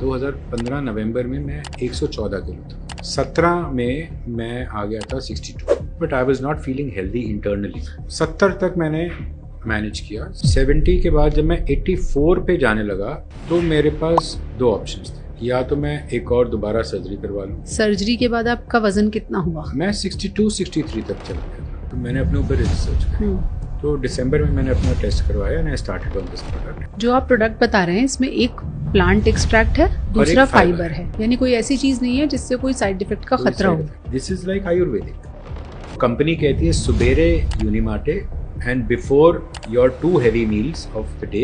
2015 नवंबर में मैं 114 किलो था। 17 में मैं आ गया था 62, but I was not feeling healthy internally. 70 तक मैंने मैनेज किया। 70 के बाद जब मैं 84 पे जाने लगा तो मेरे पास दो ऑप्शंस थे, या तो मैं एक और दोबारा सर्जरी करवा लूँ। सर्जरी के बाद आपका वजन कितना हुआ? मैं 62-63 तक चला गया था। तो मैंने अपने ऊपर रिसर्च किया, तो दिसंबर में मैंने अपना टेस्ट करवाया and I started on this product. जो आप प्रोडक्ट बता रहे हैं इसमें एक प्लांट एक्सट्रैक्ट है, दूसरा फाइबर है, यानी कोई ऐसी चीज नहीं है जिससे कोई साइड इफेक्ट का खतरा हो। This is like Ayurvedic. Company कहती है सुबेरे Unimate and before your 2 heavy meals of the day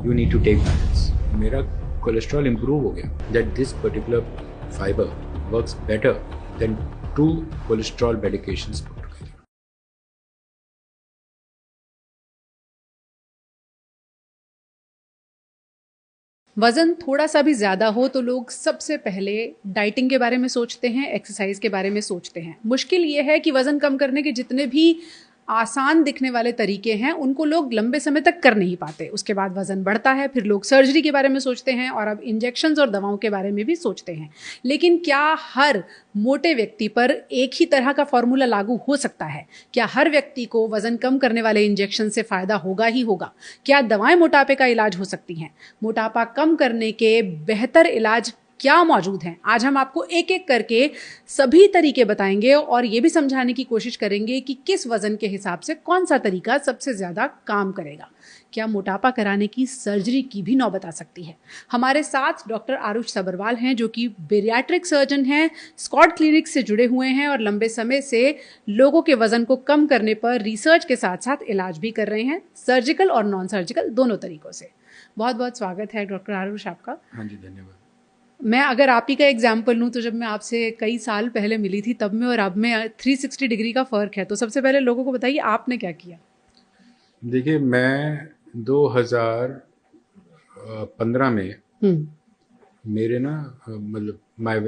you need to take balance. मेरा कोलेस्ट्रॉल इंप्रूव हो गया, that this particular fibre works better than 2 cholesterol medications. वजन थोड़ा सा भी ज्यादा हो तो लोग सबसे पहले डाइटिंग के बारे में सोचते हैं, एक्सरसाइज के बारे में सोचते हैं। मुश्किल ये है कि वजन कम करने के जितने भी आसान दिखने वाले तरीके हैं उनको लोग लंबे समय तक कर नहीं पाते। उसके बाद वजन बढ़ता है, फिर लोग सर्जरी के बारे में सोचते हैं और अब इंजेक्शंस और दवाओं के बारे में भी सोचते हैं। लेकिन क्या हर मोटे व्यक्ति पर एक ही तरह का फॉर्मूला लागू हो सकता है? क्या हर व्यक्ति को वजन कम करने वाले इंजेक्शन से फायदा होगा ही होगा? क्या दवाएं मोटापे का इलाज हो सकती हैं? मोटापा कम करने के बेहतर इलाज क्या मौजूद हैं? आज हम आपको एक एक करके सभी तरीके बताएंगे और ये भी समझाने की कोशिश करेंगे कि किस वजन के हिसाब से कौन सा तरीका सबसे ज्यादा काम करेगा। क्या मोटापा कराने की सर्जरी की भी नौबत आ सकती है? हमारे साथ डॉक्टर आरुष सबरवाल हैं, जो कि बेरियाट्रिक सर्जन हैं, स्कॉट क्लिनिक से जुड़े हुए हैं और लंबे समय से लोगों के वजन को कम करने पर रिसर्च के साथ साथ इलाज भी कर रहे हैं, सर्जिकल और नॉन सर्जिकल दोनों तरीकों से। बहुत बहुत स्वागत है डॉक्टर आरुष आपका। हाँ जी, धन्यवाद। मैं अगर आप ही का एग्जाम्पल लूँ तो जब मैं आपसे कई साल पहले मिली थी तब में और अब में 360 डिग्री का फ़र्क है। तो सबसे पहले लोगों को बताइए आपने क्या किया? देखिए, मैं 2015 में मेरे ना मतलब माय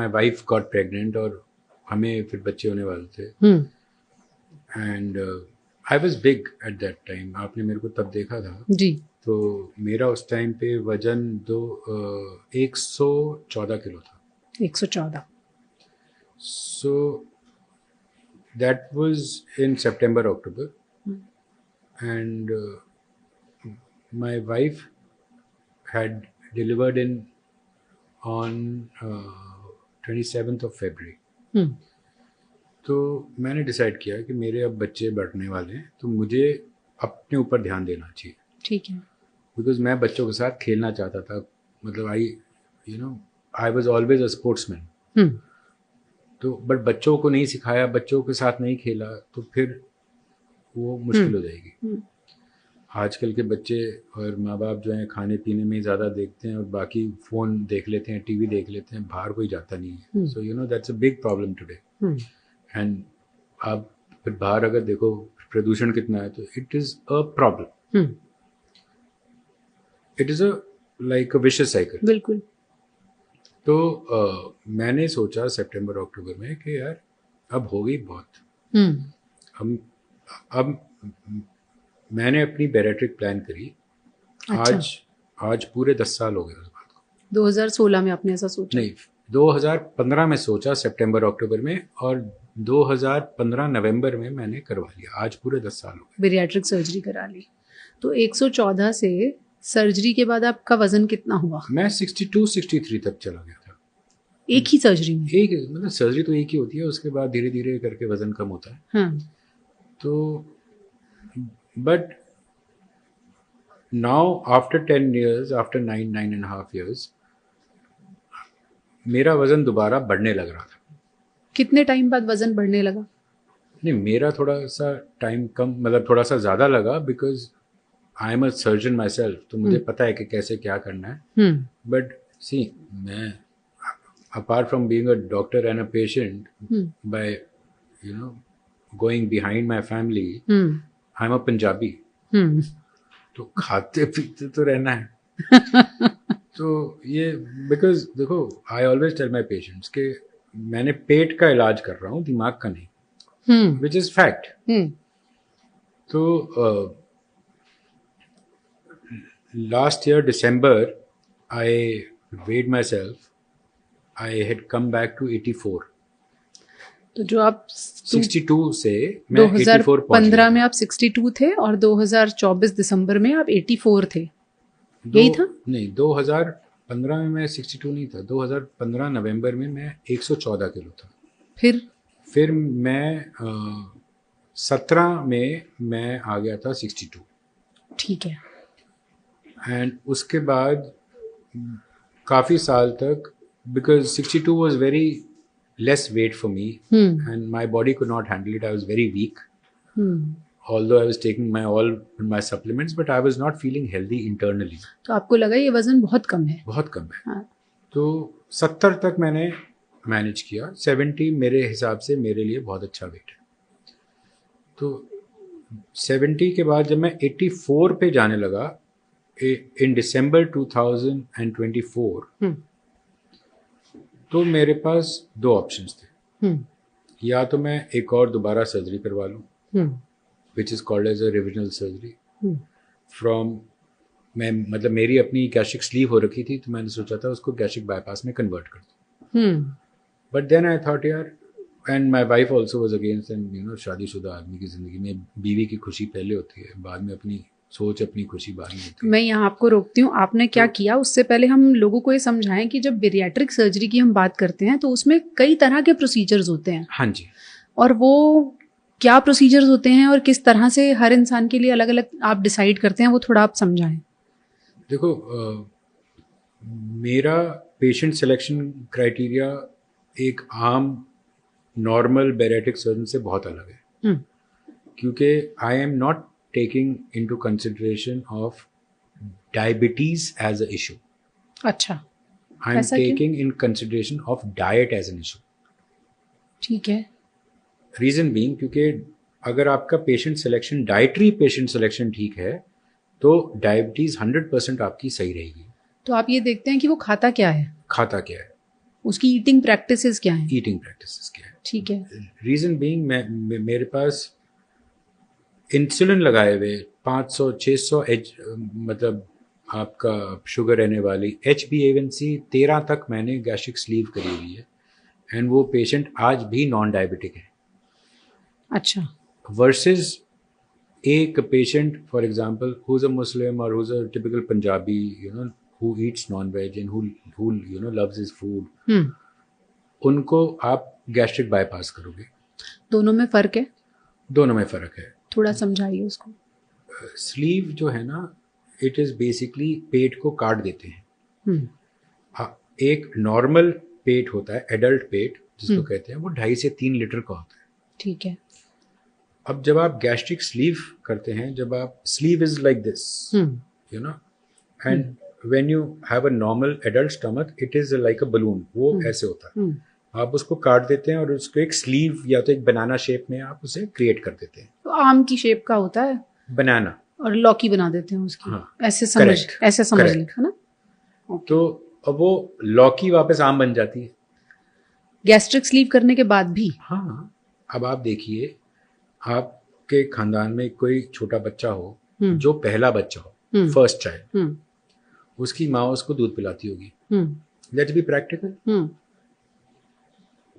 वाइफ गॉट प्रेग्नेंट और हमें फिर बच्चे होने वाले थे and I was big at that time. आपने मेरे को तब देखा था जी। तो मेरा उस टाइम पे वजन 114 किलो था। 114। So that was in September October and my wife had delivered in on 27th of February। तो मैंने डिसाइड किया कि मेरे अब बच्चे बढ़ने वाले हैं तो मुझे अपने ऊपर ध्यान देना चाहिए। ठीक है। बिकॉज मैं बच्चों के साथ खेलना चाहता था, मतलब I was always a sportsman. तो बट बच्चों को नहीं सिखाया, बच्चों के साथ नहीं खेला तो फिर वो मुश्किल हो जाएगी। आजकल के बच्चे और माँ बाप जो हैं खाने पीने में ज़्यादा देखते हैं और बाकी फ़ोन देख लेते हैं, टीवी देख लेते हैं, बाहर कोई जाता नहीं है। So that's a big problem today. And आप फिर बाहर अगर देखो प्रदूषण कितना है तो it is a problem. It is like a vicious cycle. बिल्कुल। तो मैंने सोचा सितंबर अक्टूबर में कि यार अब हो गई बहुत। अब मैंने अपनी बैरिएट्रिक प्लान करी। अच्छा। आज पूरे 10 साल हो गए उस बात को। 2016 में आपने ऐसा सोचा? नहीं, 2015 में सोचा सितंबर अक्टूबर में और 2015 नवंबर में मैंने करवा लिया। आज पूरे 10 साल हो गए। बेरियाट्रिक सर्जरी करा ली। तो 114 से सर्जरी के बाद आपका वजन कितना हुआ? मैं 62-63 तक चला गया था। एक ही सर्जरी में? एक मतलब सर्जरी तो एक ही होती है, उसके बाद धीरे धीरे करके वजन कम होता है। तो but now after 10 years, after 9.5 years, मेरा वजन दोबारा बढ़ने लग रहा था। कितने टाइम बाद वजन बढ़ने लगा? नहीं, मेरा थोड़ा सा टाइम कम, मतलब थोड़ा सा ज़्यादा लगा because I am a surgeon my self. तो मुझे पता है कि कैसे क्या करना है। बट सी, मैं apart from being a doctor and a patient, by going behind my family, I am a Punjabi. तो खाते पीते तो रहना है। तो ये बिकॉज देखो, I always tell my patients कि मैंने पेट का इलाज कर रहा हूँ, दिमाग का नहीं, विच इज फैक्ट। तो last year December I weighed myself, I had come back to 84. तो जो आप 62 से मैं 84 पहुंच 2015 गया। में आप 62 थे और 2024 दिसंबर में आप 84 थे, यही था? नहीं, 2015 में मैं 62 नहीं था, 2015 नवंबर में मैं 114 किलो था। फिर मैं 17 में मैं आ गया था 62। ठीक है। एंड उसके बाद काफ़ी साल तक, because 62 was very less weight for me, and my body could not handle it. I was very weak, although I was taking my supplements, but I was not feeling healthy internally. तो आपको लगा ये वजन बहुत कम है? बहुत कम है। हाँ। तो 70 तक मैंने मैनेज किया। 70 मेरे हिसाब से मेरे लिए बहुत अच्छा वेट है। तो 70 के बाद जब मैं 84 पे जाने लगा इन दिसंबर 2024, तो मेरे पास 2 ऑप्शंस थे। या तो मैं एक और दोबारा सर्जरी करवा लूँ, which is called as a revisional surgery from, मैं मतलब मेरी अपनी गैस्ट्रिक स्लीव हो रखी थी, तो मैंने सोचा था उसको गैस्ट्रिक बाईपास में कन्वर्ट कर दूँ। बट देन आई थॉट यार, and my wife also was against, and you know शादीशुदा आदमी की ज़िंदगी में बीवी की खुशी पहले होती है, बाद में अपनी सोच, अपनी खुशी बाद में होती है। मैं यहाँ आपको रोकती हूँ, आपने क्या किया उससे पहले हम लोगों को ये समझाएं कि जब बेरियाट्रिक सर्जरी की हम बात करते हैं तो उसमें कई तरह के प्रोसीजर्स होते हैं। हाँ जी। और वो क्या प्रोसीजर्स होते हैं और किस तरह से हर इंसान के लिए अलग अलग आप डिसाइड करते हैं, वो थोड़ा आप समझाएं। देखो, मेरा पेशेंट सिलेक्शन क्राइटेरिया एक आम नॉर्मल बेरियाट्रिक सर्जन से बहुत अलग है, क्योंकि I am not taking into consideration of diabetes as a issue. अच्छा, I'm taking in consideration of diet as an issue. ठीक है। Reason being, क्योंकि अगर आपका patient selection, dietary patient selection ठीक है, तो डायबिटीज 100% आपकी सही रहेगी। तो आप ये देखते हैं कि वो खाता क्या है, उसकी ईटिंग प्रैक्टिसेस क्या है, ठीक है। रीजन बीइंग, मेरे पास इंसुलिन लगाए हुए 500-600 मतलब आपका शुगर रहने वाली HbA1c 13 तक मैंने गैस्ट्रिक स्लीव करी हुई है, एंड वो पेशेंट आज भी नॉन डायबिटिक है। अच्छा। वर्सेस एक patient for example who is a Muslim और who is a typical Punjabi, you know, who eats non veg and who you know loves his food, उनको आप गैस्ट्रिक बाईपास करोगे। दोनों में फ़र्क है? दोनों में फ़र्क है। थोड़ा समझाइए उसको। स्लीव जो है ना, इट इज़ बेसिकली पेट को काट देते हैं। एक नॉर्मल पेट होता है, एडल्ट पेट जिसको कहते हैं, वो 2.5 से 3 लीटर का होता है। ठीक है। अब जब आप गैस्ट्रिक स्लीव करते हैं, जब आप, sleeve is like this, you know, and when you have a normal adult stomach, it is like a balloon, वो ऐसे होता है। आप उसको काट देते हैं और उसको एक स्लीव या तो एक बनाना शेप में आप उसे क्रिएट कर देते हैं। तो आम की शेप का होता है बनाना, और लौकी बना देते हैं उसकी। हाँ, ऐसे समझ लें, है ना? तो अब वो लौकी वापस आम बन जाती है गैस्ट्रिक स्लीव करने के बाद भी। हाँ। अब आप देखिए, आपके खानदान में कोई छोटा बच्चा हो, जो पहला बच्चा हो, फर्स्ट चाइल्ड, उसकी माँ उसको दूध पिलाती होगी, लेट्स बी प्रैक्टिकल,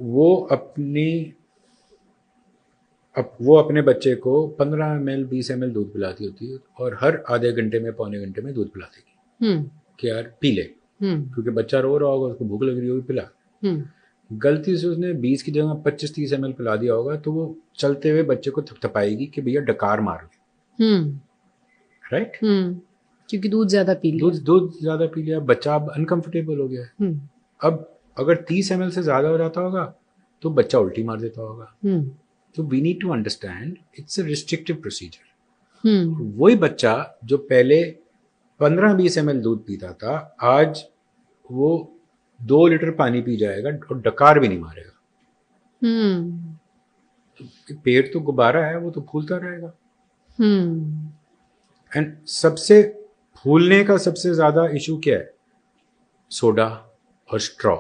वो अपने बच्चे को 15 ml 20 ml दूध पिलाती होती है, और हर आधे घंटे में, पौने घंटे में दूध पिला देगी कि यार पी ले, क्योंकि बच्चा रो रहा होगा, उसको भूख लग रही होगी, पिला। गलती से उसने 20 की जगह 25-30 ml पिला दिया होगा, तो वो चलते हुए बच्चे को थपथपाएगी कि भैया डकार मार ले, राइट? क्योंकि दूध ज्यादा पी लिया, बच्चा अब अनकंफर्टेबल हो गया। अब अगर 30 ml से ज्यादा हो जाता होगा तो बच्चा उल्टी मार देता होगा। तो we need to understand it's a restrictive procedure. वही बच्चा जो पहले 15-20 ml दूध पीता था, आज वो 2 लीटर पानी पी जाएगा और डकार भी नहीं मारेगा। पेट तो गुब्बारा है, वो तो फूलता रहेगा। एंड सबसे फूलने का सबसे ज्यादा इशू क्या है? सोडा और स्ट्रॉ।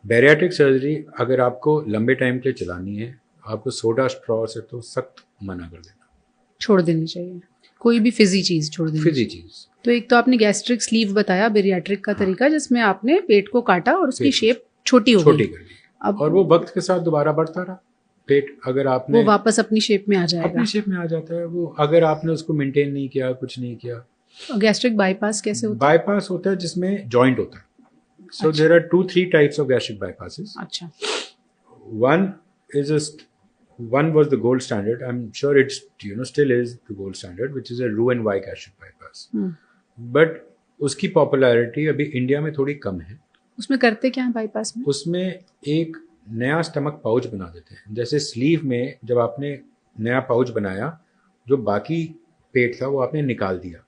बैरियाट्रिक सर्जरी अगर आपको लंबे टाइम के लिए चलानी है, आपको सोडा स्ट्रॉ से तो सख्त मना कर देना, छोड़ देनी चाहिए। कोई भी फिजी चीज छोड़ देनी, फिजी चीज। तो एक तो आपने गैस्ट्रिक स्लीव बताया, बेरियाट्रिक का तरीका, जिसमें आपने पेट को काटा और उसकी शेप छोटी हो गई। अब और वो वक्त के साथ दोबारा बढ़ता रहा पेट, अगर आपने वो वापस अपनी शेप में आ जाएगा, अपनी शेप में आ जाता है वो, अगर आपने उसको मेंटेन नहीं किया, कुछ नहीं किया। गैस्ट्रिक बाईपास कैसे होता है? बाईपास होता है जिसमें जॉइंट होता है। So there are 2-3 types of gastric bypasses. अच्छा. One was the gold standard. I'm sure it's still is the gold standard, which is a Roux-en-Y gastric bypass. But उसकी पॉपुलैरिटी अभी इंडिया में थोड़ी कम है। उसमें करते क्या है बाईपास में? उसमें एक नया स्टमक पाउच बना देते हैं। जैसे स्लीव में जब आपने नया पाउच बनाया, जो बाकी पेट था वो आपने निकाल दिया।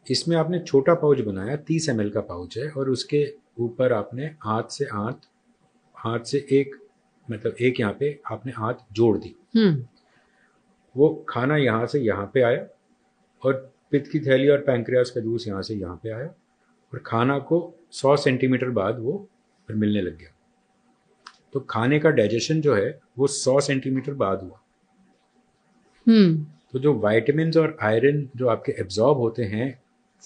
इसमें आपने छोटा पाउच बनाया, 30 ml का पाउच है, और उसके ऊपर आपने हाथ से एक यहाँ पे आपने हाथ जोड़ दी। वो खाना यहाँ से यहाँ पे आया, और पित्त की थैली और पैंक्रियास का जूस यहाँ से यहाँ पे आया, और खाना को 100 सेंटीमीटर बाद वो फिर मिलने लग गया। तो खाने का डाइजेशन जो है वो 100 सेंटीमीटर बाद हुआ। तो जो वाइटामिन और आयरन जो आपके एब्जॉर्ब होते हैं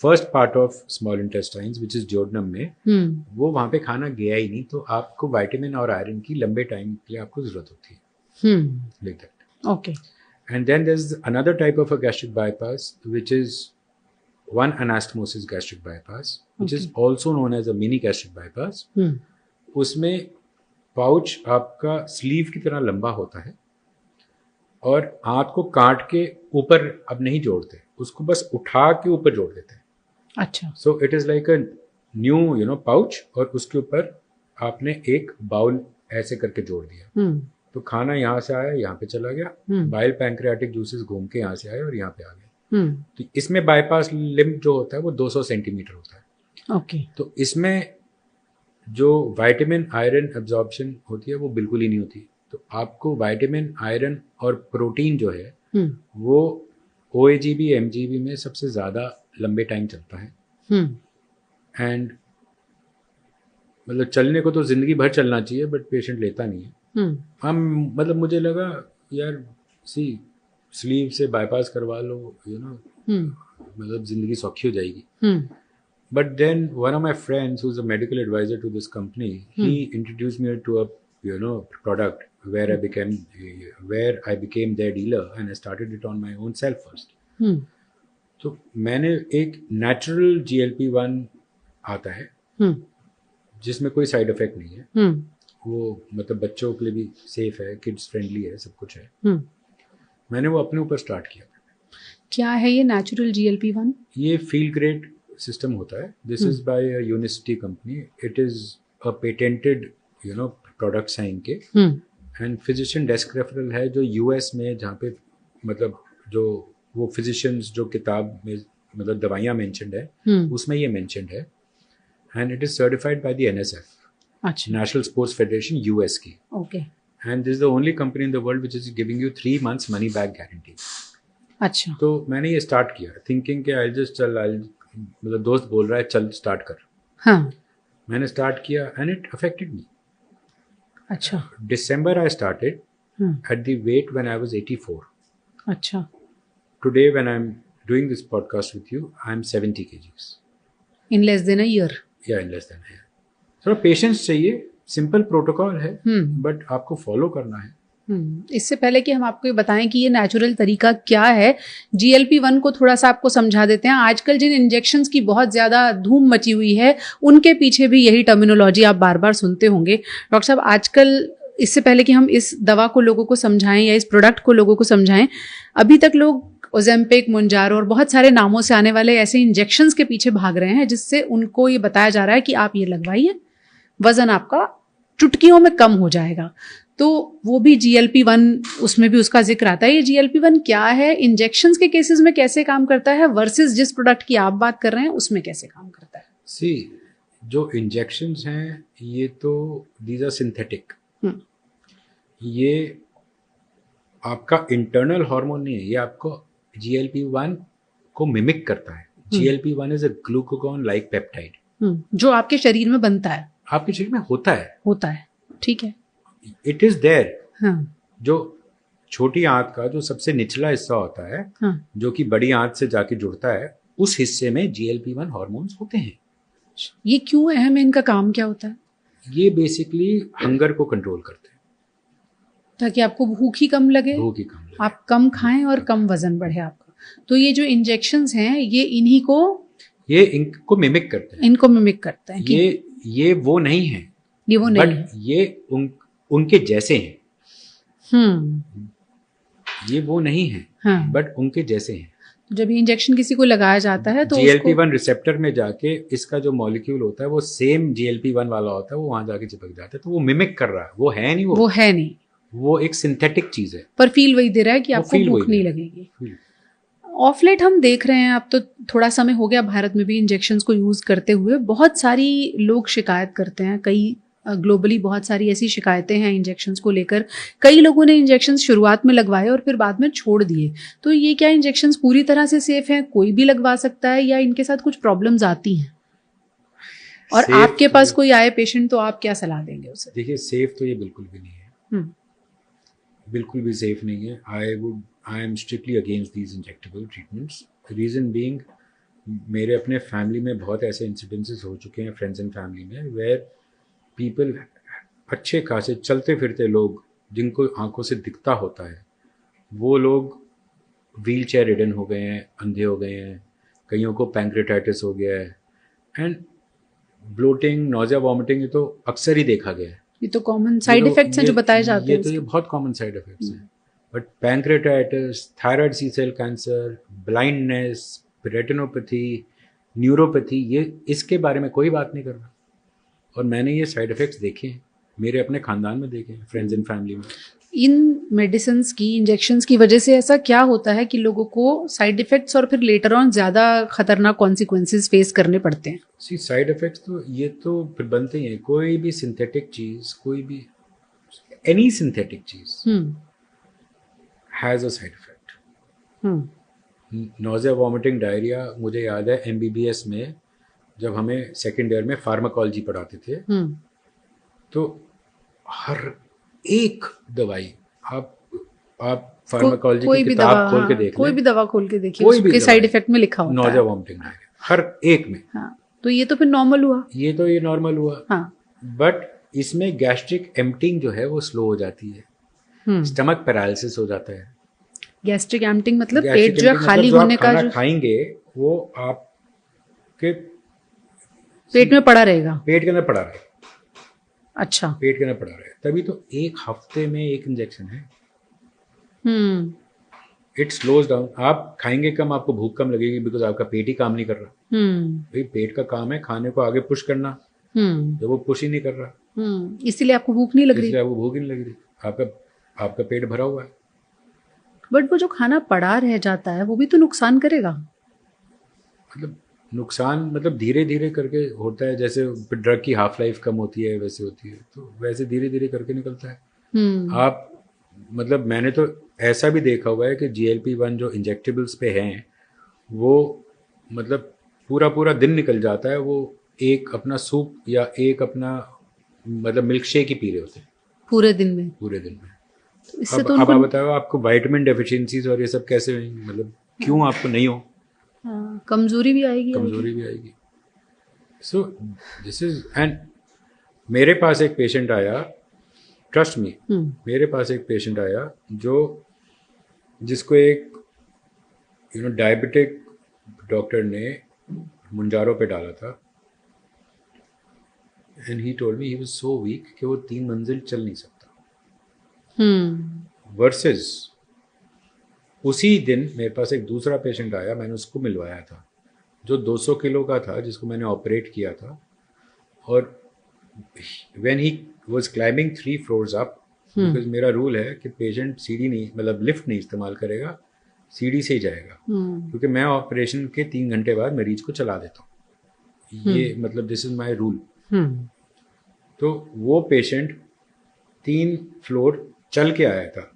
first part of small intestines which is duodenum में, वो वहां पे खाना गया ही नहीं, तो आपको विटामिन और आयरन की लंबे टाइम के लिए आपको जरूरत होती है। Like that. Okay. And then there is another type of a gastric bypass which is one anastomosis gastric bypass, which is also known as a mini gastric bypass. उसमें पाउच आपका स्लीव की तरह लंबा होता है, और हाथ को काट के ऊपर अब नहीं जोड़ते, उसको बस उठा के ऊपर जोड़ देते हैं। अच्छा। So it is like a new pouch, और उसके ऊपर आपने एक बाउल ऐसे करके जोड़ दिया। तो खाना यहाँ से आया, यहाँ पे चला गया, बाइल पैंक्रियाटिक जूसेस घूम के यहाँ से आए और यहाँ पे आ गए। तो इसमें बाईपास लिम्ब जो होता है वो 200 सेंटीमीटर होता है। ओके। तो इसमें जो विटामिन आयरन एब्जॉर्प्शन होती है वो बिल्कुल ही नहीं होती। तो आपको विटामिन, आयरन और प्रोटीन जो है वो OAGB, MGB में सबसे ज़्यादा लंबे टाइम चलता है। एंड मतलब चलने को तो ज़िंदगी भर चलना चाहिए, बट पेशेंट लेता नहीं है। हम मतलब मुझे लगा यार स्लीव से बाईपास करवा लो, मतलब ज़िंदगी सौखी हो जाएगी। But then one of my friends who is a medical advisor to this company, he introduced me to a product where I became their dealer, and I started it on my own self first. तो मैंने एक natural GLP-1 आता है जिसमें कोई side effect नहीं है, वो मतलब बच्चों के लिए भी सेफ है, किड्स फ्रेंडली है, सब कुछ है। मैंने वो अपने ऊपर स्टार्ट किया। क्या है ये नेचुरल GLP-1? ये फील ग्रेड सिस्टम होता है। This is by a university company. It is a patented products हैं इनके, एंड फिजिशियन डेस्क रेफरल है जो US में, जहाँ पे मतलब जो वो फिजिशियंस जो किताब में मतलब दवाइयाँ मेंशन्ड है उसमें ये मेंशन्ड है, and it is certified by the NSF, national sports federation US की। Okay. And this is the only company in the world which is giving you 3 months money back guarantee. अच्छा। तो मैंने ये start किया thinking कि मतलब दोस्त बोल रहा है चल स्टार्ट कर। हाँ। मैंने स्टार्ट किया एंड इट अफेक्टेड मी। अच्छा। December I started at the weight when I was 84. अच्छा। Today when I'm doing this podcast with you, I'm 70 kgs. In less than a year. Yeah, in less than a year. थोड़ा patience चाहिए, simple protocol है, but आपको follow करना है। इससे पहले कि हम आपको ये बताएं कि ये नेचुरल तरीका क्या है, GLP-1 को थोड़ा सा आपको समझा देते हैं। आजकल जिन इंजेक्शंस की बहुत ज़्यादा धूम मची हुई है उनके पीछे भी यही टर्मिनोलॉजी आप बार बार सुनते होंगे। डॉक्टर साहब, आजकल इससे पहले कि हम इस दवा को लोगों को समझाएं या इस प्रोडक्ट को लोगों को समझाएं, अभी तक लोग ओजेम्पिक, मुंजारो और बहुत सारे नामों से आने वाले ऐसे इंजेक्शंस के पीछे भाग रहे हैं जिससे उनको ये बताया जा रहा है कि आप ये लगवाइए, वजन आपका चुटकियों में कम हो जाएगा। तो वो भी GLP-1, उसमें भी उसका जिक्र आता है। ये GLP-1 क्या है, इंजेक्शंस के केसेस में कैसे काम करता है, वर्सेस जिस प्रोडक्ट की आप बात कर रहे हैं उसमें कैसे काम करता है? जो इंजेक्शंस हैं ये तो दीज आर सिंथेटिक। ये आपका इंटरनल हार्मोन नहीं है, ये आपको GLP-1 को मिमिक करता है। GLP-1 is a glucagon like peptide जो आपके शरीर में बनता है, आपके शरीर में होता है। ठीक है, इट इज देयर। जो छोटी आंत का जो सबसे निचला हिस्सा होता है, जो कि बड़ी आंत से जाके जुड़ता है, उस हिस्से में GLP-1 हार्मोन्स होते हैं। ये क्यों अहम है, इनका काम क्या होता है? ये बेसिकली हंगर को कंट्रोल करते हैं, ताकि आपको भूख ही कम लगे, भूख ही कम लगे, आप कम खाएं और कम वजन बढ़े आपका। तो ये जो इंजेक्शंस हैं ये इनको मिमिक करते हैं, इनको मिमिक करते हैं। ये वो नहीं है, ये वो नहीं है, ये उनके जैसे हैं। ये वो नहीं है, हाँ। बट उनके जैसे हैं। जब ये इंजेक्शन किसी को लगाया जाता है तो GLP-1 रिसेप्टर में जाके इसका जो मॉलिक्यूल होता है वो सेम GLP-1 वाला होता है, वो वहां जाके चिपक जाता है, तो वो मिमिक कर रहा है, वो है नहीं, वो है नहीं, वो एक सिंथेटिक चीज है, पर फील वही दे रहा है कि आपको भूख नहीं लगेगी। ऑफ लेट हम देख रहे हैं, अब तो थोड़ा समय हो गया भारत में भी इंजेक्शंस को यूज करते हुए, बहुत सारी लोग शिकायत करते हैं, कई ग्लोबली बहुत सारी ऐसी शिकायतें हैं इंजेक्शंस को लेकर। कई लोगों ने इंजेक्शंस शुरुआत में लगवाए और फिर बाद में छोड़ दिए। तो ये क्या इंजेक्शंस पूरी तरह से सेफ हैं, कोई भी लगवा सकता है, या इनके साथ कुछ प्रॉब्लम्स आती हैं? और आपके पास कोई आए पेशेंट तो आप क्या सलाह देंगे उसे? देखिए, सेफ तो ये बिल्कुल भी नहीं है, बिल्कुल भी सेफ नहीं है। I am strictly against these injectable treatments. Reason being, मेरे अपने फैमिली में बहुत ऐसे इंसिडेंसेस हो चुके हैं, फ्रेंड्स एंड फैमिली में, वेयर पीपल, अच्छे खासे चलते फिरते लोग जिनको आंखों से दिखता होता है, वो लोग व्हील चेयर रिडन हो गए हैं, अंधे हो गए हैं, कईयों को पैंक्रेटाइटिस हो गया है, एंड ब्लोटिंग, नोजिया, वॉमिटिंग, ये तो अक्सर ही देखा गया है। ये तो कॉमन साइड इफेक्ट्स हैं जो बताए जाते हैं। ये बहुत कॉमन साइड इफेक्ट्स हैं, but pancreatitis, thyroid C cell cancer, blindness, retinopathy, neuropathy, ये इसके बारे में कोई बात नहीं कर रहा। और मैंने ये साइड इफेक्ट्स देखे हैं, मेरे अपने खानदान में देखे हैं, फ्रेंड्स एंड फैमिली में। इन मेडिसिन्स की, इंजेक्शंस की वजह से ऐसा क्या होता है कि लोगों को साइड इफेक्ट्स और फिर लेटर ऑन ज़्यादा खतरनाक कॉन्सिक्वेंसेस फेस करने पड़ते हैं? साइड इफेक्ट्स तो ये तो फिर बनते ही हैं। कोई भी सिंथेटिक चीज, कोई भी एनी सिंथेटिक चीज has a side effect. Nausea, vomiting, diarrhoea, मुझे याद है MBBS में जब हमें सेकेंड ईयर में फार्माकोलॉजी पढ़ाते थे, तो हर एक दवाई आप फार्माकोलॉजी की किताब खोल के देख, कोई भी दवा खोल के देखिए, उसके साइड इफेक्ट में लिखा होता है नोजिया, वॉमिटिंग, डायरिया, हर एक में। हाँ, तो ये तो फिर नॉर्मल हुआ, ये नॉर्मल हुआ। हाँ। बट इसमें गैस्ट्रिक एम्प्टिंग जो है वो स्लो हो जाती है, स्टमक पैरालिसिस हो जाता है। गैस्ट्रिक एम्प्टिंग मतलब पेट जो खाली होने का, जो खाएंगे वो आपके पेट में पड़ा रहेगा, पेट के अंदर पड़ा रहेगा। अच्छा, पेट के अंदर पड़ा रहेगा, तभी तो एक हफ्ते में एक इंजेक्शन है। It slows down. आप खाएंगे कम, आपको भूख कम लगेगी, बिकॉज आपका पेट ही काम नहीं कर रहा। भाई पेट का काम है खाने को आगे पुश करना, जब वो पुश ही नहीं कर रहा, इसलिए आपको भूख नहीं लग रही, इसलिए आपको भूख नहीं लग रही, आपका पेट भरा हुआ है। बट वो जो खाना पड़ा रह जाता है वो भी तो नुकसान करेगा। मतलब नुकसान मतलब धीरे धीरे करके होता है, जैसे ड्रग की हाफ लाइफ कम होती है वैसे होती है, तो वैसे धीरे धीरे करके निकलता है। आप मतलब मैंने तो ऐसा भी देखा हुआ है कि GLP-1 जो इंजेक्टेबल्स पे हैं वो मतलब पूरा दिन निकल जाता है, वो एक अपना सूप या एक अपना मतलब मिल्क शेक ही पी रहे होते हैं पूरे दिन में। तो इससे अब आप बताओ, आपको विटामिन डेफिशिएंसीज और ये सब कैसे होंगी, मतलब क्यों आपको नहीं हो? कमजोरी भी आएगी। सो दिस इज, एंड मेरे पास एक पेशेंट आया, ट्रस्ट मी, मेरे पास एक पेशेंट आया जिसको एक डायबिटिक डॉक्टर ने मुंजारो पे डाला था, and he told me he was so weak कि वो 3 मंजिल चल नहीं सकता। वर्सेस उसी दिन मेरे पास एक दूसरा पेशेंट आया, मैंने उसको मिलवाया था, जो 200 किलो का था, जिसको मैंने ऑपरेट किया था, और when he was climbing 3 floors up, because मेरा रूल है कि पेशेंट सीढ़ी नहीं, मतलब लिफ्ट नहीं इस्तेमाल करेगा, सीढ़ी से ही जाएगा, क्योंकि मैं ऑपरेशन के 3 घंटे बाद मरीज को चला देता हूँ, ये मतलब दिस इज माई रूल। तो वो पेशेंट 3 फ्लोर चल के आया था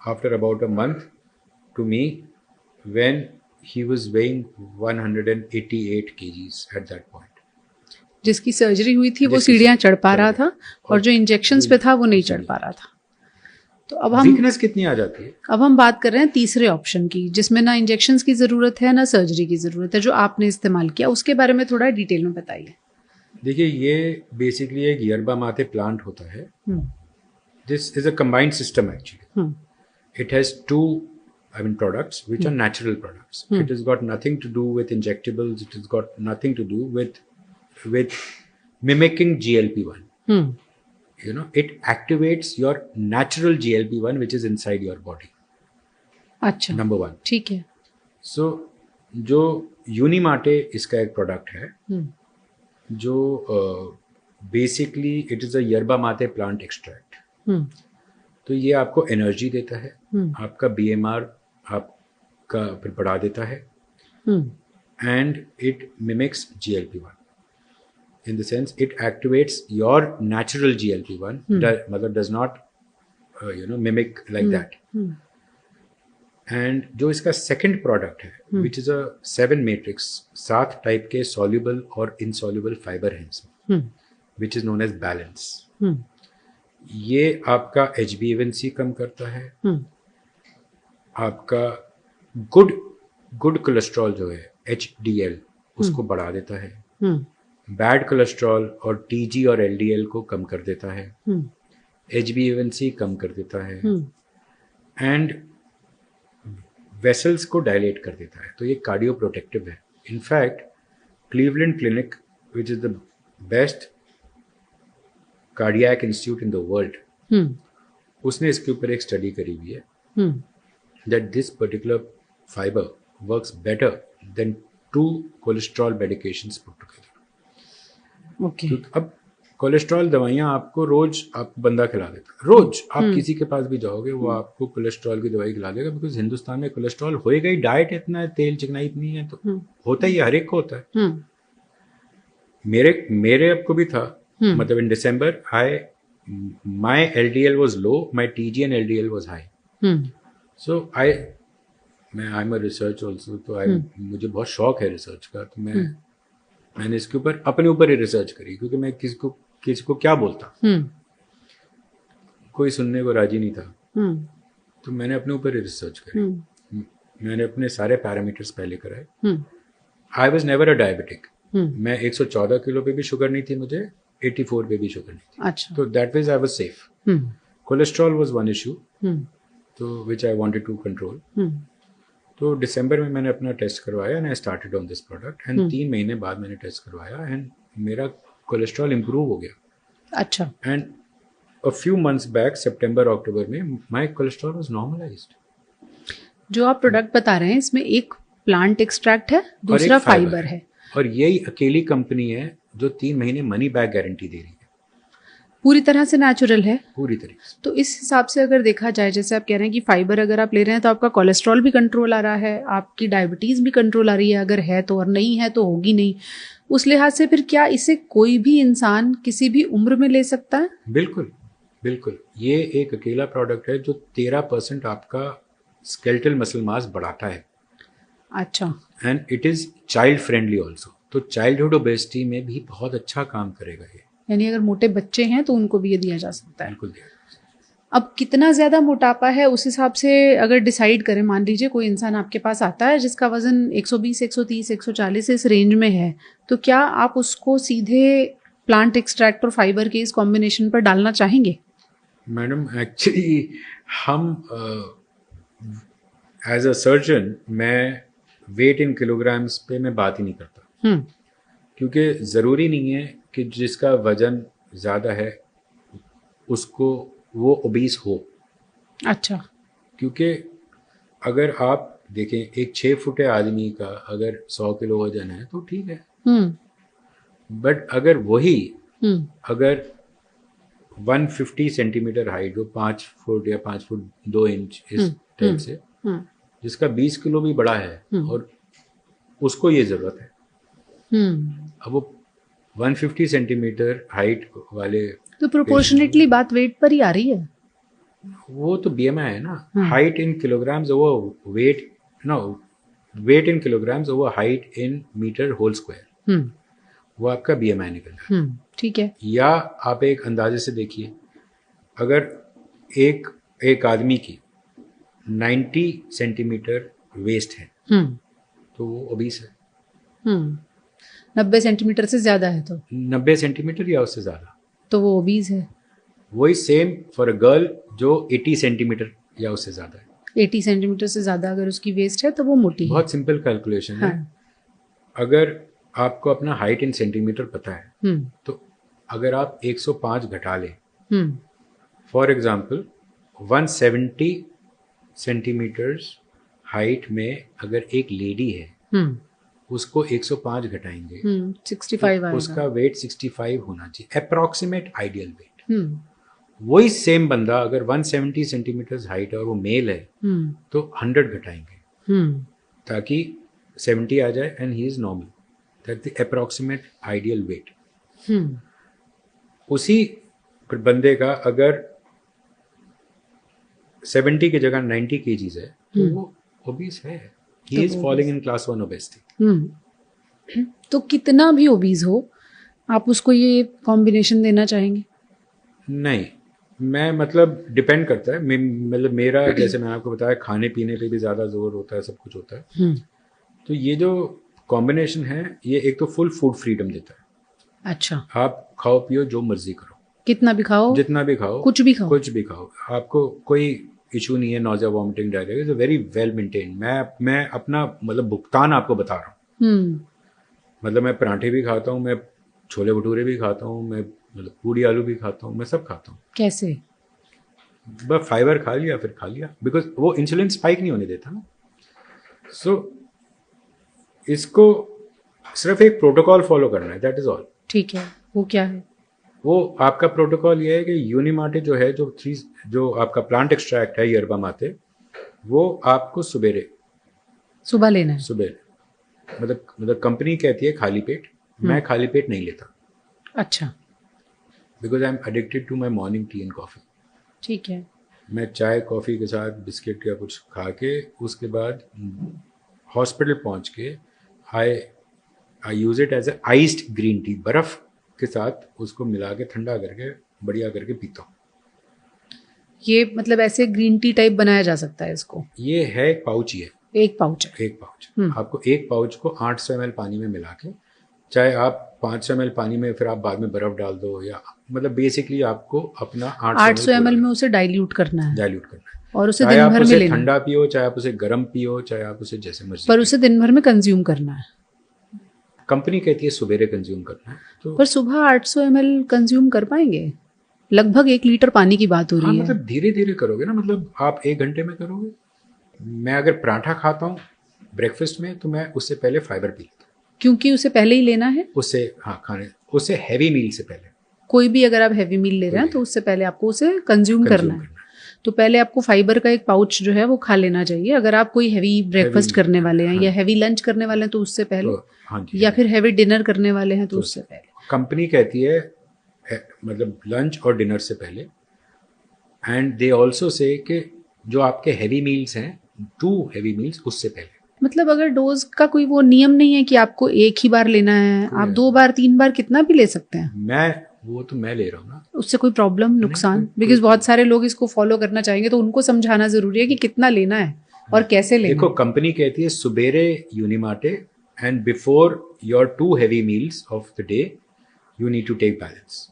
after about a month to me, when he was weighing 188 kgs at that point. जिसकी सर्जरी हुई थी वो सीढ़ियाँ चढ़ पा रहा था, और जो इंजेक्शंस पे था वो नहीं चढ़ पा रहा था। तो अब हम वीकनेस कितनी आ जाती है। अब हम बात कर रहे हैं तीसरे ऑप्शन की, जिसमें ना इंजेक्शंस की जरूरत है ना सर्जरी की जरूरत है, जो आपने इस्तेमाल किया उसके बारे में थोड़ा डिटेल में बताइए। देखिए, ये बेसिकली एक यरबा माते प्लांट होता है। This is a combined system actually. It has two products which are natural products. It has got nothing to do with injectables. It has got nothing to do with mimicking GLP-1. You know, it activates your natural GLP-1 which is inside your body. अच्छा, number 1, ठीक है। सो जो यूनिमाटे इसका एक product है, जो basically it is a यरबा माते plant extract. तो ये आपको एनर्जी देता है, आपका BMR आपका फिर बढ़ा देता है, and it mimics GLP-1 in the sense it activates your natural GLP-1, मतलब does not mimic like that. And जो इसका सेकंड प्रोडक्ट है which is a 7 matrix, 7 type के सॉल्युबल और इनसॉल्युबल फाइबर हैं इसमें, which is known as balance. ये आपका HbA1c कम करता है, आपका गुड कोलेस्ट्रॉल जो है HDL उसको बढ़ा देता है, बैड कोलेस्ट्रॉल और TG और LDL को कम कर देता है, HbA1c कम कर देता है, एंड वेसल्स को डायलेट कर देता है। तो ये कार्डियो प्रोटेक्टिव है। In fact Cleveland clinic which is the best cardiac institute in the world, उसने इसके ऊपर एक स्टडी करी हुई है that this particular fibre works better than 2 cholesterol medications put together. Okay. अब कोलेस्ट्रॉल दवाइयाँ आपको रोज आपको बंदा खिला देता है, रोज आप किसी के पास भी जाओगे वो आपको कोलेस्ट्रॉल की दवाई खिला देगा, बिकॉज हिंदुस्तान में कोलेस्ट्रॉल होएगा ही, डाइट इतना है, तेल चिकनाई इतनी है, तो होता ही है, हर एक को होता है। मेरे आपको भी था, मतलब इन दिसंबर माई LDL was low, my TG and LDL was high. So I am a research also, तो मुझे बहुत शौक है रिसर्च का, तो मैंने इसके ऊपर अपने ऊपर ही रिसर्च करी, क्योंकि मैं किसी को क्या बोलता, कोई सुनने को राजी नहीं था। तो मैंने अपने ऊपर ही रिसर्च करी, मैंने अपने सारे पैरामीटर्स पहले कराए। I was never a diabetic, मैं 114 किलो पे भी शुगर नहीं थी मुझे, 84 पे भी शुगर नहीं थी। अच्छा। तो that means I was safe. Cholesterol was one issue, तो विच आई वांटेड टू कंट्रोल। तो दिसंबर में मैंने अपना टेस्ट करवाया and I started on this product, and 3 महीने बाद मैंने टेस्ट करवाया एंड मेरा कोलेस्ट्रॉल इम्प्रूव हो गया। अच्छा। And a few months back सितंबर अक्टूबर में माय कोलेस्ट्रॉल वाज नॉर्मलाइज्ड। जो आप प्रोडक्ट बता रहे हैं इसमें एक प्लांट एक्सट्रैक्ट है, दूसरा फाइबर है, और यही अकेली कंपनी है जो 3 महीने मनी बैक गारंटी दे रही है, पूरी तरह से नेचुरल है, पूरी तरीके से। तो इस हिसाब से अगर देखा जाए, जैसे आप कह रहे हैं कि फाइबर अगर आप ले रहे हैं तो आपका कोलेस्ट्रॉल भी कंट्रोल आ रहा है, आपकी डायबिटीज भी कंट्रोल आ रही है, अगर है तो, और नहीं है तो होगी नहीं। उस लिहाज से फिर क्या इसे कोई भी इंसान किसी भी उम्र में ले सकता है? बिल्कुल बिल्कुल, ये एक अकेला प्रोडक्ट है जो 13% आपका स्केलेटल मसल मास बढ़ाता है। अच्छा। And it is child friendly also, तो चाइल्डहुड ओबेसिटी में भी बहुत अच्छा काम करेगा ये। यानी अगर मोटे बच्चे हैं तो उनको भी ये दिया जा सकता है? बिल्कुल दिया जा सकता है। अब कितना ज्यादा मोटापा है उस हिसाब से अगर डिसाइड करें, मान लीजिए कोई इंसान आपके पास आता है जिसका वजन 120, 130, 140 इस रेंज में है, तो क्या आप उसको सीधे प्लांट एक्सट्रैक्ट और फाइबर के इस कॉम्बिनेशन पर डालना चाहेंगे? मैडम एक्चुअली हम एज अ सर्जन, मैं वेट इन किलोग्राम्स पे मैं बात ही नहीं करता, क्योंकि ज़रूरी नहीं है कि जिसका वजन ज़्यादा है उसको वो ओबीस हो। अच्छा। क्योंकि अगर आप देखें एक 6 फुटे आदमी का अगर 100 किलो वजन है तो ठीक है, बट अगर वही अगर 150 सेंटीमीटर हाइट हो, 5 फुट या 5 फुट 2 इंच इस टाइप से, जिसका 20 किलो भी बड़ा है और उसको ये ज़रूरत है, अब वो 150 सेंटीमीटर हाइट वाले, तो प्रोपोर्शनेटली बात वेट पर ही आ रही है। वो तो BMI है ना, height in kilograms over weight, no weight in kilograms over height in metre whole square, वो आपका BMI निकल रहा है। ठीक है। या आप एक अंदाजे से देखिए, अगर एक एक आदमी की 90 सेंटीमीटर वेस्ट है तो वो ओबीस है। 90 सेंटीमीटर से ज्यादा है तो 90 सेंटीमीटर या उससे ज़्यादा तो वो ओबीज है। वही सेम फॉर अ गर्ल जो 80 सेंटीमीटर या उससे ज़्यादा है। 80 सेंटीमीटर से ज्यादा अगर उसकी वेस्ट है तो वो मोटी है। बहुत सिंपल कैलकुलेशन है। हाँ। अगर आपको अपना हाइट इन सेंटीमीटर पता है तो अगर आप 105 घटा लें, फॉर एग्जाम्पल 170 सेंटीमीटर्स हाइट में अगर एक लेडी है उसको 105 घटाएंगे 65 तो आएगा। उसका वेट 65 होना चाहिए, अप्रोक्सीमेट आइडियल वेट। वही सेम बंदा अगर 170 सेंटीमीटर हाइट है और वो मेल है तो 100 घटाएंगे ताकि 70 आ जाए and he is normal, that the approximate ideal weight. उसी बंदे का अगर 70 की जगह 90 kgs है तो वो ओबीस है, he is falling in class 1 obesity. तो कितना भी ओबीज हो आप उसको ये कॉम्बिनेशन देना चाहेंगे? नहीं, मैं मतलब डिपेंड करता है, मतलब मेरा जैसे मैंने आपको बताया खाने पीने पे भी ज़्यादा जोर होता है, सब कुछ होता है। तो ये जो कॉम्बिनेशन है ये एक तो फुल फूड फ्रीडम देता है। अच्छा, आप खाओ पियो जो मर्जी करो, कितना भी खाओ, जितना भी खाओ, कुछ भी खाओ, कुछ भी खाओ, आपको कोई इशू नहीं है। Nausea vomiting diarrhoea is very well maintain. मैं अपना मतलब भुगतान आपको बता रहा हूँ। मतलब मैं पराठे भी खाता हूँ, मैं छोले भटूरे भी खाता हूँ, मैं मतलब पूड़ी आलू भी खाता हूँ, मैं सब खाता हूँ। कैसे? बस फाइबर खा लिया फिर खा लिया, बिकॉज वो इंसुलिन स्पाइक नहीं होने देता ना। सो इसको सिर्फ एक प्रोटोकॉल फॉलो करना है, दैट इज ऑल। ठीक है, वो क्या है? वो आपका प्रोटोकॉल ये है कि यूनिमाटे जो है जो आपका प्लांट एक्सट्रैक्ट है यरबा माते, वो आपको सुबह लेना है। सुबह मतलब कंपनी कहती है खाली पेट, मैं खाली पेट नहीं लेता। अच्छा, because I am addicted to my morning tea and coffee. ठीक है। मैं चाय कॉफ़ी के साथ बिस्किट या कुछ खा के उसके बाद हॉस्पिटल पहुंच के I use it as a iced green tea, बर्फ के साथ उसको मिला के ठंडा करके बढ़िया करके पीता हूँ। ये मतलब ऐसे ग्रीन टी टाइप बनाया जा सकता है इसको? ये है एक पाउच ही है, एक पाउच है। एक पाउच। आपको एक पाउच को 800 ml पानी में मिला के, चाहे आप 500 ml पानी में फिर आप बाद में बर्फ डाल दो, या मतलब बेसिकली आपको अपना 800 ml में उसे डाइल्यूट करना है और उसे दिन भर में लेना। ठंडा पियो, चाहे आप उसे गर्म पियो, चाहे आप उसे जैसे मर्जी, पर उसे दिन भर में कंज्यूम करना है। कंपनी कहती है सुबेरे कंज्यूम करना है। तो पर सुबह 800 ml कंज्यूम कर पाएंगे? लगभग 1 लीटर पानी की बात हो रही है। मतलब धीरे धीरे करोगे ना, मतलब आप 1 घंटे में करोगे। मैं अगर पराठा खाता हूँ ब्रेकफास्ट में तो मैं उससे पहले फाइबर पी लेता हूँ, क्योंकि उसे पहले ही लेना है। उससे हैवी मील से पहले। कोई भी अगर आप हैवी मील ले रहे हैं तो उससे पहले आपको उसे कंज्यूम करना है। तो पहले आपको फाइबर का एक पाउच जो है वो खा लेना चाहिए, अगर आप कोई हैवी ब्रेकफास्ट करने वाले हैं या हैवी लंच करने वाले हैं तो उससे पहले, या फिर हैवी डिनर करने वाले हैं तो उससे पहले। कंपनी कहती है मतलब लंच और डिनर से पहले। एंड दे ऑल्सो से कि जो आपके हैवी मील्स हैं, 2 हैवी मील्स उससे पहले। मतलब अगर डोज का कोई वो नियम नहीं है कि आपको एक ही बार लेना है, आप 2 बार 3 बार कितना भी ले सकते हैं। मैं ले रहा हूँ ना, उससे कोई प्रॉब्लम नुकसान? बिकॉज बहुत सारे लोग इसको फॉलो करना चाहेंगे तो उनको समझाना जरूरी है कि कितना लेना है और कैसे लेना है। देखो कंपनी कहती है सुबेरे Unimate and before your 2 heavy meals of the day you need to take balance.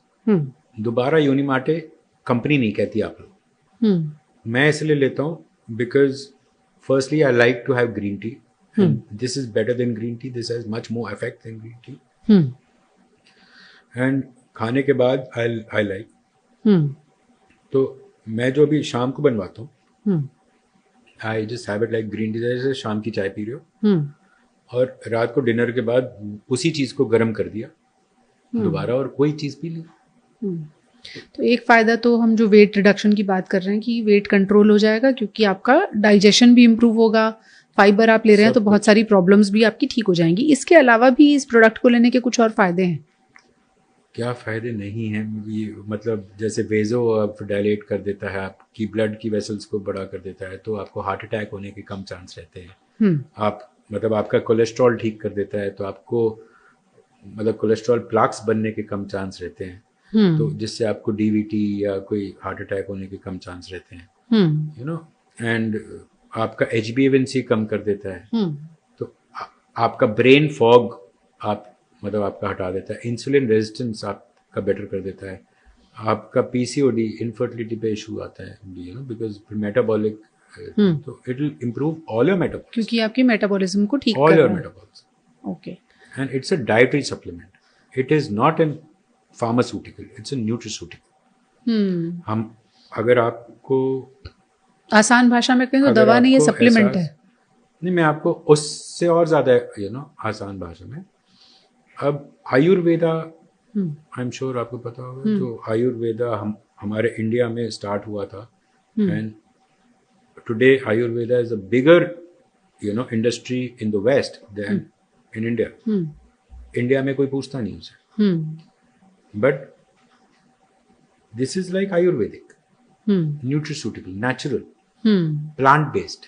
दोबारा यूनिमाटे कंपनी नहीं कहती आप लोग। मैं इसलिए लेता हूँ because firstly I like to have green tea, this is better than green tea, this has much more effect than green tea. And खाने के बाद आई लाइक, तो मैं जो अभी शाम को बनवाता हूँ, I just have it like green tea, जैसे शाम की चाय पी रहे हो और रात को डिनर के बाद उसी चीज को गर्म कर दिया दोबारा और कोई चीज पी ली। तो एक फायदा तो हम जो वेट रिडक्शन की बात कर रहे हैं कि वेट कंट्रोल हो जाएगा, क्योंकि आपका डाइजेशन भी इम्प्रूव होगा, फाइबर आप ले रहे हैं तो बहुत सारी प्रॉब्लम्स भी आपकी ठीक हो जाएंगी। इसके अलावा भी इस प्रोडक्ट को लेने के कुछ और फायदे हैं? क्या फ़ायदे नहीं हैं, ये मतलब जैसे वेजो आप डायलेट कर देता है, आपकी ब्लड की वेसल्स को बड़ा कर देता है, तो आपको हार्ट अटैक होने के कम चांस रहते हैं। आप मतलब आपका कोलेस्ट्रॉल ठीक कर देता है तो आपको मतलब कोलेस्ट्रॉल प्लाक्स बनने के कम चांस रहते हैं, तो जिससे आपको डीवीटी या कोई हार्ट अटैक होने के कम चांस रहते हैं। यू नो, एंड आपका HbA1c कम कर देता है, तो आपका ब्रेन फॉग मतलब आपका हटा देता है, इंसुलिन रेजिस्टेंस आपका बेटर कर देता है, आपका PCOD इनफर्टिलिटी पे इशू आता है, यू नो, बिकॉज मेटाबॉलिक, तो it will improve all your metabolism, क्योंकि आपकी मेटाबॉलिज्म को ठीक ऑल कर योर रहा है। Metabolism, okay. And it's a dietary supplement, it is not an pharmaceutical, it's a nutraceutical. हम अगर आपको आसान भाषा में कहें तो अगर दवा नहीं है, आपको सप्लीमेंट एहसास- है। नहीं, मैं आपको उससे और ज़्यादा, यू नो, आसान भाषा में, अब आयुर्वेदा, आई एम श्योर आपको पता होगा, जो आयुर्वेदा हमारे इंडिया में स्टार्ट हुआ था, and today Ayurveda is a bigger, you know, industry in the west than in India. India में कोई पूछता नहीं उसे, but this is like Ayurvedic, nutraceutical, natural, plant based,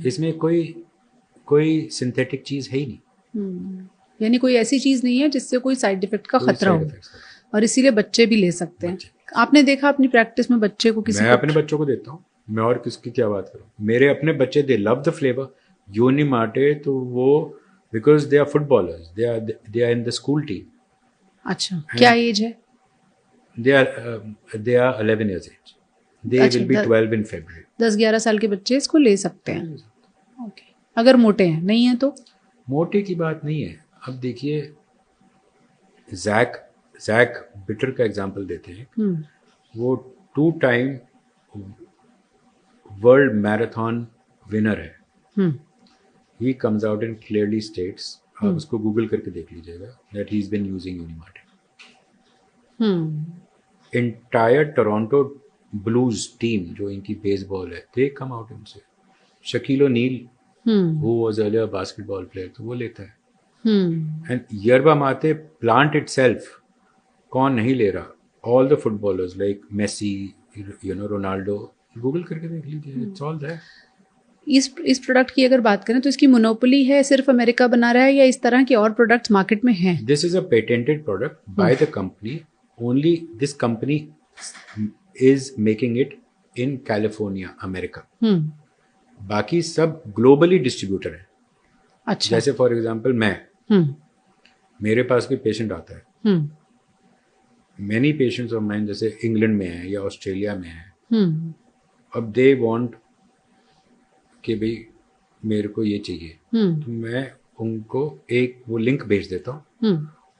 इसमें कोई सिंथेटिक चीज है ही नहीं, यानी कोई ऐसी चीज नहीं है जिससे कोई साइड इफेक्ट का कोई खतरा side हो, effects नहीं। और इसीलिए बच्चे भी ले सकते हैं। आपने देखा अपनी प्रैक्टिस में बच्चे को किसी मैं को? अपने बच्चों को देता हूँ, मैं और किसकी क्या बात करूँ, मेरे अपने बच्चे, they love the flavour Unimate, तो वो because they are footballers, they are in the school team. अच्छा, क्या एज है? they are 11 years age, they अच्छा, will be 12 in February। 10-11 साल के बच्चे इसको ले सकते हैं। ओके। अगर मोटे हैं, नहीं है तो? मोटे की बात नहीं है। अब देखिए, जैक बिटर का एग्जांपल देते हैं, वो 2 टाइम वर्ल्ड मैराथन विनर है। He comes out and clearly states, आप उसको गूगल करके देख लीजिएगा, that he is been using Unimart. Entire Toronto Blues team जो इनकी बेसबॉल है, दे कम आउट इनसे। Shaquille O'Neal, who was earlier basketball player, तो वो लेता है। एंड यरबा माते प्लांट इटसेल्फ कौन नहीं ले रहा? All the footballers like Messi, you know, Ronaldo, Google करके देख लीजिए, इट्स ऑल देयर। इस प्रोडक्ट की अगर बात करें तो इसकी मोनोपोली है, सिर्फ अमेरिका बना रहा है, या इस तरह के और प्रोडक्ट्स मार्केट में हैं? This is a patented product by the company, only this company is making it in California, America. बाकी सब ग्लोबली डिस्ट्रीब्यूटर है। अच्छा। जैसे फॉर एग्जांपल मैं, मेरे पास कोई पेशेंट आता है, मेनी पेशेंट्स ऑफ माइन जैसे इंग्लैंड में है या ऑस्ट्रेलिया में है, अब दे वांट कि भाई मेरे को ये चाहिए, तो मैं उनको एक वो लिंक भेज देता हूँ,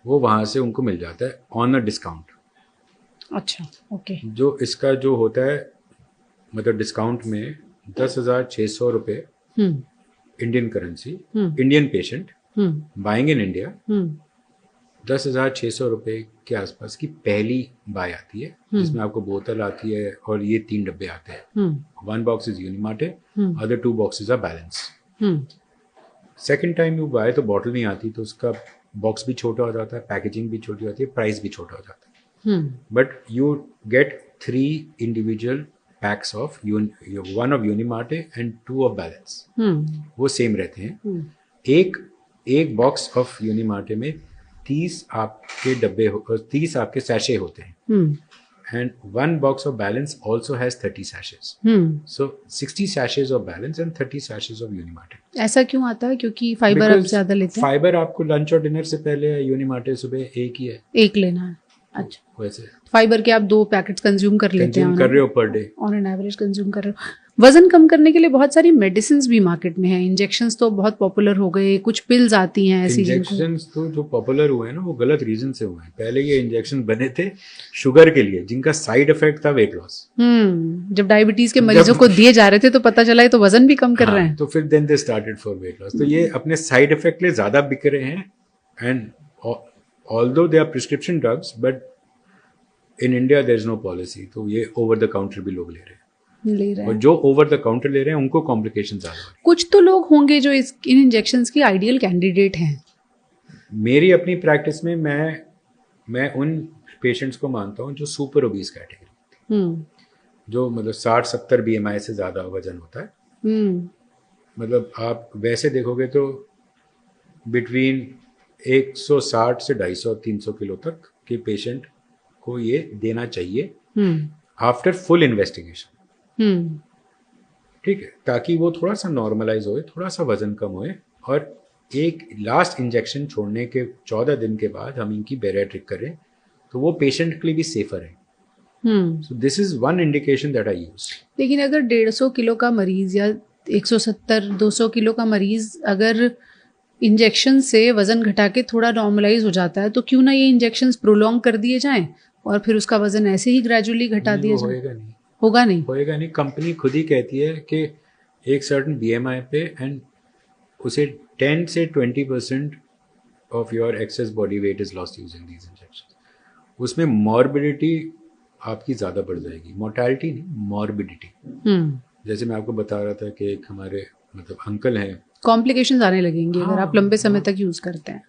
वो वहाँ से उनको मिल जाता है ऑन अ डिस्काउंट। अच्छा, ओके। जो इसका जो होता है, मतलब डिस्काउंट में 10,600 रुपये Indian currency, Indian patient buying in India, 10,600 रुपये के आसपास की पहली बाय आती है, जिसमें आपको बोतल आती है और ये 3 डब्बे आते हैं। 1 box is Unimatte, other 2 boxes are balance। Second time you buy तो बॉटल नहीं आती, तो उसका बॉक्स भी छोटा हो जाता है, पैकेजिंग भी छोटी होती है, प्राइस भी छोटा हो जाता है। But you get 3 individual packs of 1 of Unimart and 2 of balance, वो सेम रहते हैं। एक बॉक्स ऑफ यूनिमार्टे में 30 आपके डब्बे, 30 आपके सैशे होते हैं, and 1 box of balance also has 30 sachets। So 60 sachets of balance and 30 sachets of Unimatte। ऐसा क्यों आता है? क्योंकि फाइबर आप ज्यादा लेते हैं। फाइबर आपको लंच और डिनर से पहले Unimatte सुबह एक ही है, एक लेना है। अच्छा, वैसे फाइबर के आप 2 पैकेट्स कंज्यूम कर लेते हैं, कंज्यूम कर रहे हो per day, on an average consume कर रहे हो। वजन कम करने के लिए बहुत सारी मेडिसिन्स भी मार्केट में हैं। इंजेक्शंस तो बहुत पॉपुलर हो गए, कुछ पिल्स आती हैं ऐसी। इंजेक्शंस तो जो पॉपुलर हुए हैं ना, वो गलत रीजन से हुए हैं। पहले ये इंजेक्शन बने थे शुगर के लिए, जिनका साइड इफेक्ट था वेट लॉस। जब डायबिटीज के मरीजों को दिए जा रहे थे तो पता चला ये तो वजन भी कम कर रहे हैं। तो फिर then they started for weight loss. तो ये अपने साइड इफेक्ट के लिए ज्यादा बिक रहे हैं, and although they are prescription drugs, but in India there is no policy, तो ये ओवर द काउंटर भी लोग ले रहे हैं, और जो ओवर द काउंटर ले रहे हैं उनको कॉम्प्लिकेशन ज्यादा हो रही है। कुछ तो लोग होंगे जो इन इंजेक्शंस की आइडियल कैंडिडेट हैं। मेरी अपनी प्रैक्टिस में मैं उन पेशेंट्स को मानता हूँ जो सुपर ओबीस कैटेगरी, जो मतलब 60-70 BMI से ज्यादा वजन होता है। मतलब आप वैसे देखोगे तो बिटवीन 160 से 250-300 किलो तक के पेशेंट को ये देना चाहिए आफ्टर फुल इन्वेस्टिगेशन। ठीक है, ताकि वो थोड़ा सा नॉर्मलाइज होए, थोड़ा सा वजन कम होए, और एक लास्ट इंजेक्शन छोड़ने के 14 दिन के बाद हम इनकी बैरिएट्रिक करें तो वो पेशेंट के लिए भी सेफर है. So this is one indication that I use. लेकिन अगर 150 किलो का मरीज या 170-200 किलो का मरीज अगर इंजेक्शन से वजन घटा के थोड़ा नॉर्मलाइज हो जाता है, तो क्यों ना ये इंजेक्शंस प्रोलॉन्ग कर दिए जाएं और फिर उसका वजन ऐसे ही ग्रेजुअली घटा दिया जाए. होएगा नहीं. कंपनी खुद ही कहती है कि एक सर्टेन BMI पे एंड उसे 10 से 20% of your access body weight is lost using these injection. उसमें मॉर्बिडिटी आपकी ज़्यादा बढ़ जाएगी, मोर्टैलिटी नहीं, मॉर्बिडिटी. जैसे मैं आपको बता रहा था कि एक हमारे मतलब अंकल हैं, कॉम्प्लिकेशंस आने लगेंगे अगर आप लंबे समय तक यूज करते हैं.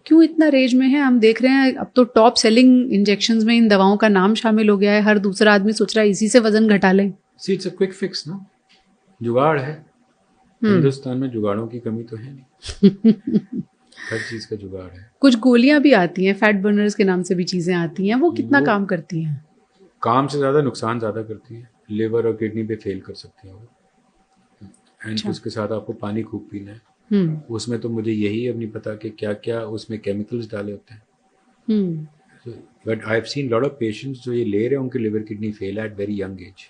क्यों इतना रेंज में है? हम देख रहे हैं अब तो टॉप सेलिंग इंजेक्शंस में इन दवाओं का नाम शामिल हो गया है. हर दूसरा आदमी सोच रहा है इसी से वजन घटा लें. See it's a quick fix ना, जुगाड़ है. हिंदुस्तान में जुगाड़ों की कमी तो है नहीं. हर चीज का जुगाड़ है. कुछ गोलियां भी आती हैं, फैट बर्नर्स के नाम से भी चीजें आती हैं. वो कितना काम करती हैं? काम से ज्यादा नुकसान ज्यादा करती है. लिवर और किडनी पे फेल कर सकती है वो. एंड उसके साथ आपको पानी खूब पीना है. उसमें तो मुझे यही अब नहीं पता कि क्या क्या उसमें केमिकल्स डाले होते हैं. But I have seen lot of patients जो ये ले रहे हैं उनके liver kidney fail at very young age.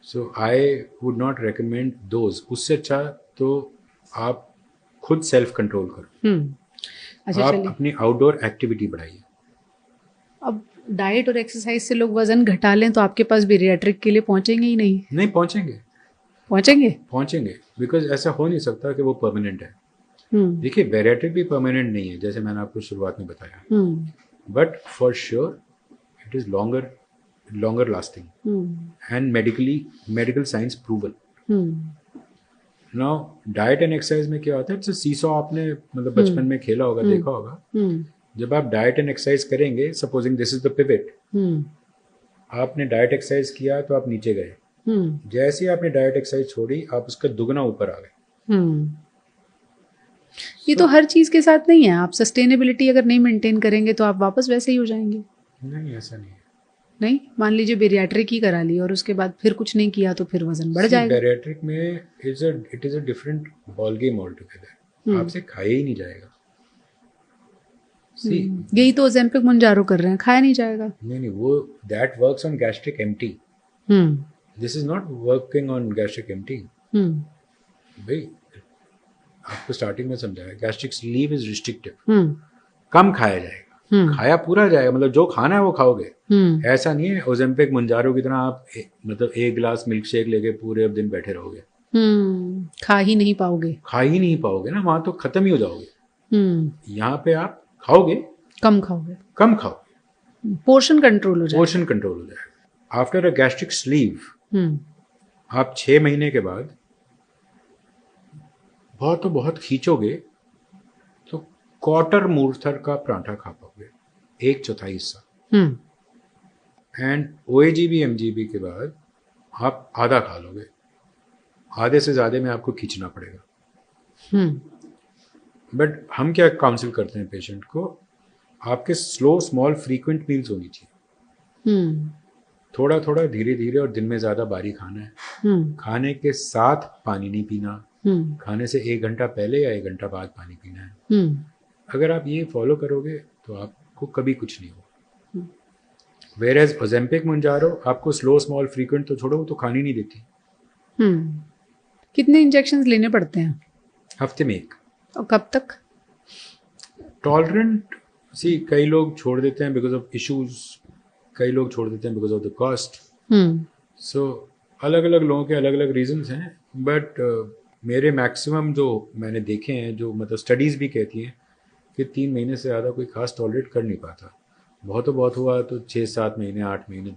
So I would not recommend those. उससे अच्छा तो आप खुद सेल्फ कंट्रोल करो. अच्छा, आप अपनी आउटडोर एक्टिविटी बढ़ाइए. अब डाइट और एक्सरसाइज से लोग वजन घटा लें तो आपके पास बैरिएट्रिक के लिए पहुंचेंगे ही नहीं. नहीं पहुंचेंगे बिकॉज ऐसा हो नहीं सकता कि वो परमानेंट है. देखिए बैरिएट्रिक भी परमानेंट नहीं है, जैसे मैंने आपको शुरुआत में बताया. But for sure it is longer lasting and medical science proven. Now diet and exercise में क्या होता है, सीसॉ आपने मतलब बचपन में खेला होगा, देखा होगा. जब आप डाइट एंड एक्सरसाइज करेंगे, supposing this is the pivot, आपने डाइट एक्सरसाइज किया तो आप नीचे गए. जैसे ही आपने डाइट एक्सरसाइज छोड़ी, आप उसका दुगना ऊपर आ गए. ये तो हर चीज के साथ नहीं है. आप सस्टेनेबिलिटी अगर नहीं मेंटेन करेंगे तो आप वापस वैसे ही हो जाएंगे. नहीं, ऐसा नहीं है. नहीं, मान लीजिए बैरिएट्रिक ही करा ली और उसके बाद फिर कुछ नहीं किया तो फिर वजन बढ़ जाएगा. बैरिएट्रिक में it is a different ball game all together. आपसे खाया ही नहीं जाएगा. यही तो ओज़ेम्पिक मुंजारो कर रहे हैं, खाया नहीं जाएगा. नहीं, वो that works on gastric empty. This is not working on gastric empty. भाई आपको स्टार्टिंग में समझाया, गैस्ट्रिक स्लीव इज रिस्ट्रिक्टिव. कम खाया जाएगा. खाया पूरा जाएगा, मतलब जो खाना है वो खाओगे. ऐसा नहीं है ओज़ेम्पिक मुंजारो की तरह आप मतलब एक गिलास मिल्क शेक लेके पूरे अब दिन बैठे रहोगे. खा ही नहीं पाओगे ना, वहां तो खत्म ही हो जाओगे. यहाँ पे आप खाओगे, कम खाओगे. पोर्शन कंट्रोल हो जाएगा. आफ्टर अ गैस्ट्रिक स्लीव आप 6 महीने के बाद बहुत खींचोगे तो क्वार्टर मूर्थर का पराठा खा पाओगे, 1/4 हिस्सा. एंड OAGB MGB के बाद आप आधा खा लोगे. आधे से ज्यादा में आपको खींचना पड़ेगा. बट हम क्या काउंसिल करते हैं पेशेंट को, आपके स्लो स्मॉल फ्रीक्वेंट मील्स होनी चाहिए. थोड़ा थोड़ा धीरे धीरे और दिन में ज्यादा बारी खाना है. खाने के साथ पानी नहीं पीना. खाने से 1 घंटा पहले या 1 घंटा बाद पानी पीना है. अगर आप ये फॉलो करोगे तो आपको कभी कुछ नहीं होगा. वेयर एज ओज़ेम्पिक मुंजारो आपको स्लो स्मॉल फ्रीक्वेंट तो छोड़ो, वो तो खानी नहीं देती. कितने इंजेक्शंस लेने पड़ते हैं? हफ्ते में 1. और कब तक? टॉलरेंट कई लोग छोड़ देते हैं बिकॉज ऑफ इश्यूज, कई लोग छोड़ देते हैं बिकॉज ऑफ द कॉस्ट. सो अलग अलग लोगों के अलग अलग रीजंस हैं. बट मेरे मैक्सिमम जो मैंने देखे हैं, जो मतलब स्टडीज़ भी कहती हैं कि 3 महीने से ज़्यादा कोई खास टॉलरेट कर नहीं पाता. बहुत हुआ तो 6-7 महीने 8 महीने,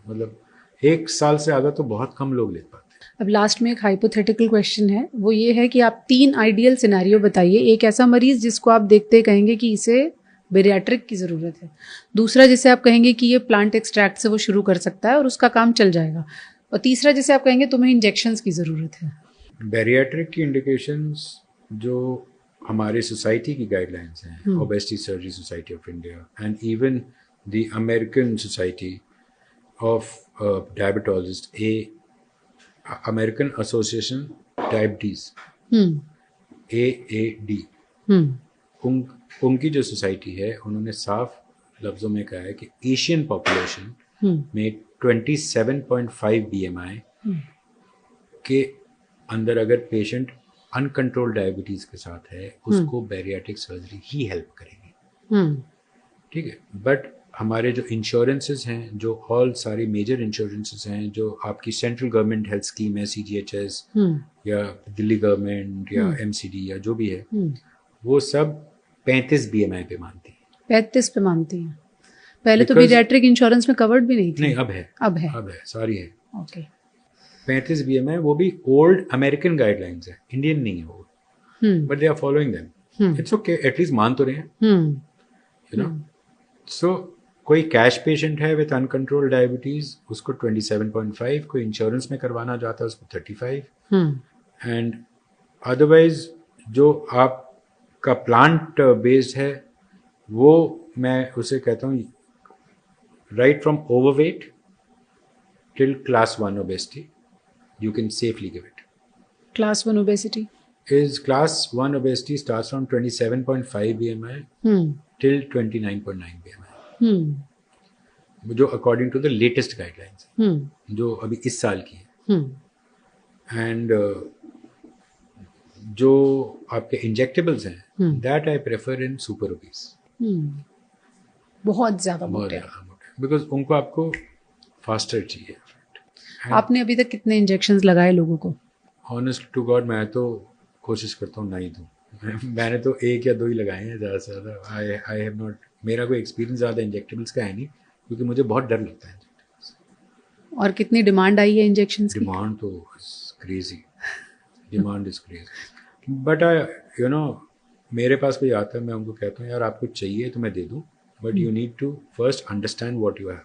मतलब 1 साल से ज़्यादा तो बहुत कम लोग ले पाते. अब लास्ट में एक हाइपोथेटिकल क्वेश्चन है, वो ये है कि आप 3 आइडियल सिनेरियो बताइए. एक ऐसा मरीज जिसको आप देखते कहेंगे कि इसे बैरिएट्रिक की ज़रूरत है. दूसरा जिसे आप कहेंगे कि ये प्लांट एक्सट्रैक्ट से वो शुरू कर सकता है और उसका काम चल जाएगा. और तीसरा जिसे आप कहेंगे तुम्हें इंजेक्शंस की ज़रूरत है. बैरिएट्रिक की इंडिकेशंस जो हमारे सोसाइटी की गाइडलाइंस हैं, obesity surgery society of India and even the American society, of diabetologists, American Association Diabetes, AAD, उनकी जो सोसाइटी है उन्होंने साफ लफ्ज़ों में कहा है कि एशियन पॉपुलेशन में 27.5 BMI के अंदर अगर पेशेंट अनकंट्रोल डायबिटीज़ के साथ है उसको बैरियाट्रिक सर्जरी ही हेल्प करेगी, ठीक है। बट हमारे जो इंश्योरेंसेस हैं, जो ऑल सारी मेजर इंश्योरेंसेस हैं, जो आपकी सेंट्रल गवर्नमेंट हेल्थ स्कीम है, CGHS या दिल्ली गवर्नमेंट या MCD या जो भी है, वो सब 35 BMI पे मानती है। 35 पे मानती है। पहले तो पीडियाट्रिक इंश्योरेंस में कवर्ड भी नहीं थी। नहीं, अब है सारी है। ओके 35 BMI, वो भी ओल्ड अमेरिकन गाइडलाइंस है, इंडियन नहीं है वो, but they are following them. It's okay, at least मान तो रहे हैं, यू नो। सो कोई कैश पेशेंट है विद अनकंट्रोल्ड डायबिटीज, उसको 27.5, कोई इंश्योरेंस में करवाना चाहता है उसको 35, एंड अदरवाइज जो आपका प्लांट बेस्ड है वो मैं उसे कहता हूँ right from overweight till class 1 obesity you can safely give it. Class 1 obesity starts from 27.5 BMI till 29.9 BMI, जो according to the latest guidelines जो अभी इस साल की है। एंड जो आपके इंजेक्टेबल्स हैं that I prefer in super obese, बहुत ज़्यादा मोटे, बिकॉज उनको आपको फास्टर चाहिए। आपने अभी तक कितने इंजेक्शंस लगाए लोगों को? ऑनेस्ट टू गॉड मैं तो कोशिश करता हूँ नहीं दूँ। मैंने तो 1 या 2 ही लगाए हैं, ज़्यादा से ज़्यादा। आई हैव नॉट, मेरा कोई एक्सपीरियंस ज़्यादा इंजेक्टेबल्स का है नहीं, क्योंकि मुझे बहुत डर लगता है इंजेक्टेबल्स। और कितनी डिमांड आई है इंजेक्शंस की? डिमांड तो crazy, demand is crazy. But you know, मेरे पास कोई आता है, मैं उनको कहता हूँ यार आपको चाहिए तो मैं दे दूँ, but you need to first understand what you have.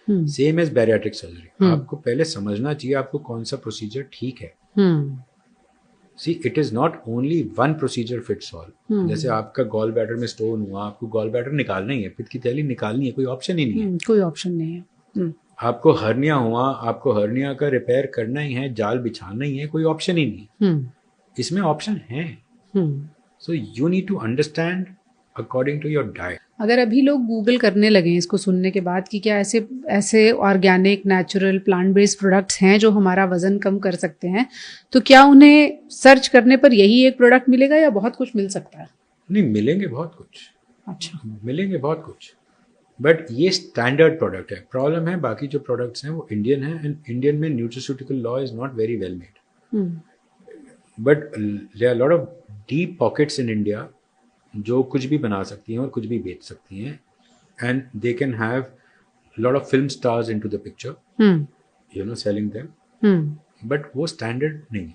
Same as bariatric surgery, आपको पहले समझना चाहिए आपको कौन सा प्रोसीजर ठीक है। See it is not only one procedure fits all. जैसे आपका गॉल ब्लैडर में स्टोन हुआ, आपको गॉल ब्लैडर निकालना ही है, पित्त की थैली निकालनी है, कोई ऑप्शन ही नहीं है। कोई ऑप्शन नहीं है। आपको हर्निया हुआ, आपको हर्निया का रिपेयर करना ही है, जाल बिछाना ही है, कोई ऑप्शन ही नहीं है। इसमें ऑप्शन है। So you need to understand according to your diet. अगर अभी लोग गूगल करने लगे इसको सुनने के बाद कि क्या ऐसे organic natural plant based products हैं जो हमारा वजन कम कर सकते हैं, तो क्या उन्हें सर्च करने पर यही एक प्रोडक्ट मिलेगा या बहुत कुछ मिल सकता है? नहीं, मिलेंगे बहुत कुछ। अच्छा, मिलेंगे बहुत कुछ, बट ये स्टैंडर्ड प्रोडक्ट है। प्रॉब्लम है बाकी जो प्रोडक्ट्स हैं वो इंडियन है, एंड इंडियन में nutraceutical law is not very well made, but there are lot of deep pockets in India जो कुछ भी बना सकती हैं और कुछ भी बेच सकती हैं, and they can have lot of film stars into the picture, you know, selling them, but वो स्टैंडर्ड नहीं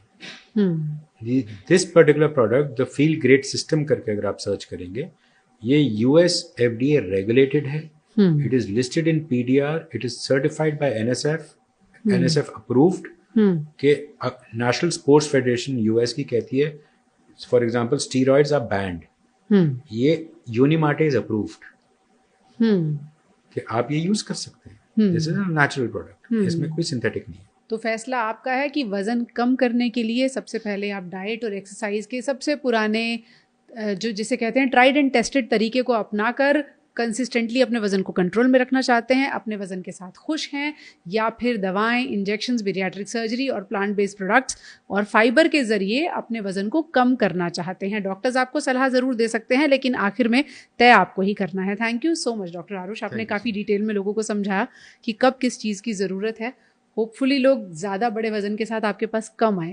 है। This particular product the feel great system करके अगर आप सर्च करेंगे, ये US FDA रेगुलेटेड है, it is listed in PDR, it is certified by NSF approved, के नेशनल स्पोर्ट्स फेडरेशन US की कहती है for example steroids are banned, ये यूनिमार्टे इज अप्रूव्ड कि आप ये यूज कर सकते हैं। This is a natural product, इसमें कोई सिंथेटिक नहीं है। तो फैसला आपका है कि वजन कम करने के लिए सबसे पहले आप डाइट और एक्सरसाइज के सबसे पुराने जो जिसे कहते हैं ट्राइड एंड टेस्टेड तरीके को अपनाकर कंसिस्टेंटली अपने वजन को कंट्रोल में रखना चाहते हैं, अपने वजन के साथ खुश हैं, या फिर दवाएं, इंजेक्शंस, बैरियाट्रिक सर्जरी और प्लांट बेस्ड प्रोडक्ट्स और फाइबर के जरिए अपने वजन को कम करना चाहते हैं। डॉक्टर्स आपको सलाह ज़रूर दे सकते हैं, लेकिन आखिर में तय आपको ही करना है। Thank you so much doctor Aarush, आपने काफ़ी डिटेल में लोगों को समझाया कि कब किस चीज़ की ज़रूरत है। होपफुली लोग ज़्यादा बड़े वजन के साथ आपके पास कम आए।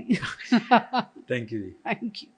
Thank you. Thank you.